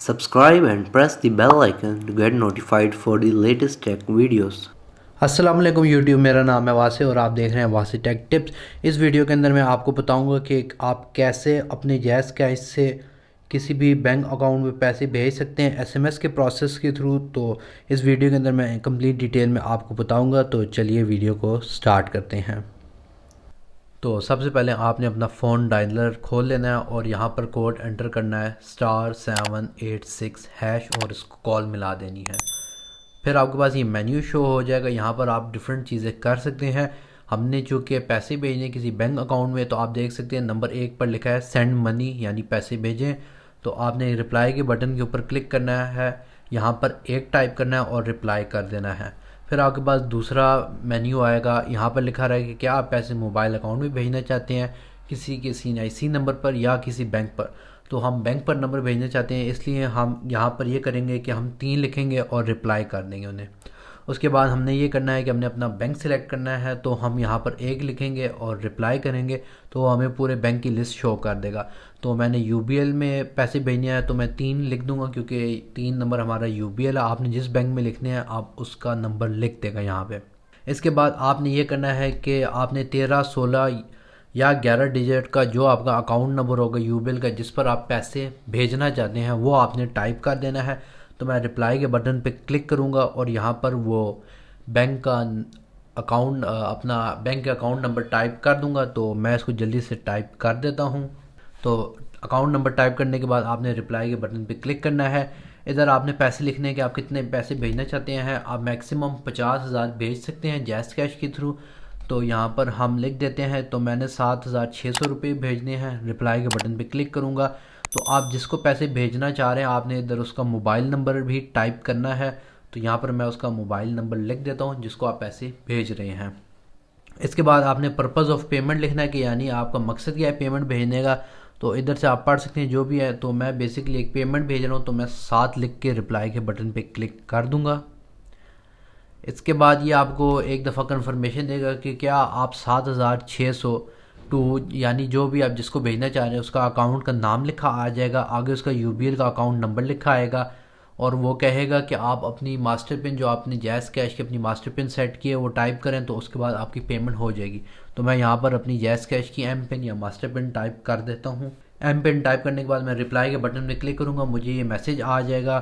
Subscribe and press the bell icon to get notified for the latest tech videos. अस्सलाम वालेकुम YouTube. मेरा नाम है वासे और आप देख रहे हैं वासे टेक टिप्स। इस वीडियो के अंदर मैं आपको बताऊंगा कि आप कैसे अपने जैज़ कैश से किसी भी बैंक अकाउंट में पैसे भेज सकते हैं एसएमएस के प्रोसेस के थ्रू। तो इस वीडियो के अंदर मैं कंप्लीट डिटेल में आपको बताऊंगा। तो चलिए वीडियो को स्टार्ट करते हैं। तो सबसे पहले आपने अपना फ़ोन डायलर खोल लेना है और यहाँ पर कोड एंटर करना है *786# और इसको कॉल मिला देनी है। फिर आपके पास ये मेन्यू शो हो जाएगा। यहाँ पर आप डिफरेंट चीज़ें कर सकते हैं। हमने चूँकि पैसे भेजने किसी बैंक अकाउंट में, तो आप देख सकते हैं नंबर 1 पर लिखा है सेंड मनी यानी पैसे भेजें। तो आपने रिप्लाई के बटन के ऊपर क्लिक करना है, यहाँ पर 1 टाइप करना है और रिप्लाई कर देना है। फिर आपके पास दूसरा मेन्यू आएगा, यहाँ पर लिखा रहेगा कि क्या आप पैसे मोबाइल अकाउंट में भेजना चाहते हैं किसी के CNIC नंबर पर या किसी बैंक पर। तो हम बैंक पर नंबर भेजना चाहते हैं, इसलिए हम यहाँ पर ये करेंगे कि हम 3 लिखेंगे और रिप्लाई कर देंगे उन्हें। उसके बाद हमने ये करना है कि हमने अपना बैंक सेलेक्ट करना है, तो हम यहाँ पर 1 लिखेंगे और रिप्लाई करेंगे तो वो हमें पूरे बैंक की लिस्ट शो कर देगा। तो मैंने UBL में पैसे भेजने हैं तो मैं 3 लिख दूंगा, क्योंकि 3 नंबर हमारा UBL है। आपने जिस बैंक में लिखने हैं आप उसका नंबर लिख देगा यहाँ पे। इसके बाद आपने ये करना है कि आपने 13, 16 या 11 डिजिट का जो आपका अकाउंट नंबर होगा UBL का, जिस पर आप पैसे भेजना चाहते हैं, वो आपने टाइप कर देना है। तो मैं रिप्लाई के बटन पे क्लिक करूँगा और यहाँ पर वो बैंक का अकाउंट अपना बैंक का अकाउंट नंबर टाइप कर दूँगा। तो मैं इसको जल्दी से टाइप कर देता हूँ। तो अकाउंट नंबर टाइप करने के बाद आपने रिप्लाई के बटन पे क्लिक करना है। इधर आपने पैसे लिखने के, आप कितने पैसे भेजना चाहते हैं। आप मैक्सिमम 50,000 भेज सकते हैं जैज़ कैश के थ्रू। तो यहाँ पर हम लिख देते हैं, तो मैंने 7,600 रुपये भेजने हैं। रिप्लाई के बटन पे क्लिक करूँगा। तो आप जिसको पैसे भेजना चाह रहे हैं आपने इधर उसका मोबाइल नंबर भी टाइप करना है। तो यहाँ पर मैं उसका मोबाइल नंबर लिख देता हूँ जिसको आप पैसे भेज रहे हैं। इसके बाद आपने पर्पज़ ऑफ पेमेंट लिखना है कि यानी आपका मकसद क्या है पेमेंट भेजने का। तो इधर से आप पढ़ सकते हैं जो भी है। तो मैं बेसिकली एक पेमेंट भेज रहा हूँ, तो मैं 7 लिख के रिप्लाई के बटन पे क्लिक कर दूँगा। इसके बाद ये आपको एक दफ़ा कंफर्मेशन देगा कि क्या आप 7,600 टू यानी जो भी आप जिसको भेजना चाह रहे हैं उसका अकाउंट का नाम लिखा आ जाएगा, आगे उसका UBL का अकाउंट नंबर लिखा आएगा और वो कहेगा कि आप अपनी मास्टर पिन जो आपने जैज़ कैश की अपनी मास्टर पिन सेट की है वो टाइप करें, तो उसके बाद आपकी पेमेंट हो जाएगी। तो मैं यहाँ पर अपनी जैज़ कैश की M पिन या मास्टर पिन टाइप कर देता हूँ। M पिन टाइप करने के बाद मैं रिप्लाई के बटन में क्लिक करूँगा। मुझे ये मैसेज आ जाएगा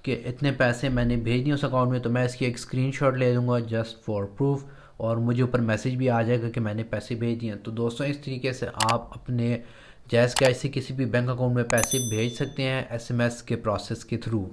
कि इतने पैसे मैंने भेज दिए उस अकाउंट में। तो मैं इसकी एक स्क्रीनशॉट ले लूँगा जस्ट फॉर प्रूफ, और मुझे ऊपर मैसेज भी आ जाएगा कि मैंने पैसे भेज दिए। तो दोस्तों इस तरीके से आप अपने जैज़ कैश से किसी भी बैंक अकाउंट में पैसे भेज सकते हैं SMS के प्रोसेस के थ्रू।